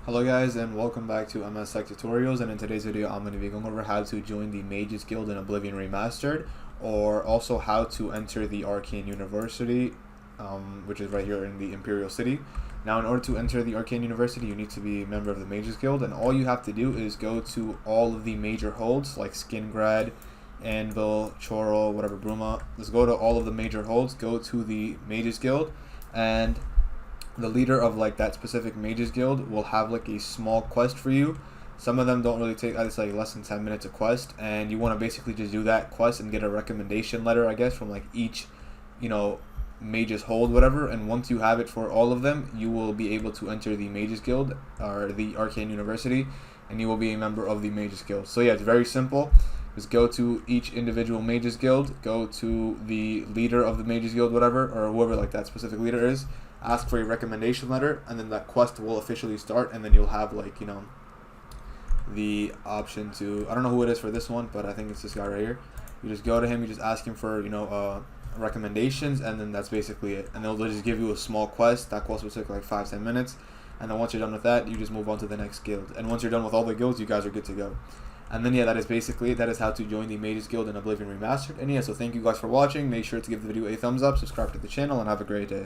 Hello guys and welcome back to MS Tech Tutorials, and in today's video I'm going to be going over how to join the Mages Guild in Oblivion Remastered, or also how to enter the Arcane University, which is right here in the Imperial City. Now in order to enter the Arcane University you need to be a member of the Mages Guild, and all you have to do is go to all of the major holds like Skingrad, Anvil, Chorrol, whatever, Bruma. Just go to all of the major holds, go to the Mages Guild, and the leader of like that specific mages guild will have like a small quest for you. Some of them don't really take, it's like less than 10 minutes a quest, and you want to basically just do that quest and get a recommendation letter, I guess, from like each, mages hold, whatever. And once you have it for all of them, you will be able to enter the mages guild or the Arcane University, and you will be a member of the mages guild. So yeah, it's very simple. Just go to each individual mages guild, go to the leader of the mages guild, whatever, or whoever like that specific leader is, ask for a recommendation letter, and then that quest will officially start, and then you'll have like, the option to, I don't know who it is for this one, but I think it's this guy right here. You just go to him, you just ask him for, recommendations, and then that's basically it. And they'll just give you a small quest. That quest will take like 5-10 minutes, and then once you're done with that, you just move on to the next guild. And once you're done with all the guilds, you guys are good to go. And then yeah, that is basically it. That is how to join the Mages Guild in Oblivion Remastered. And yeah, so thank you guys for watching. Make sure to give the video a thumbs up, subscribe to the channel, and have a great day.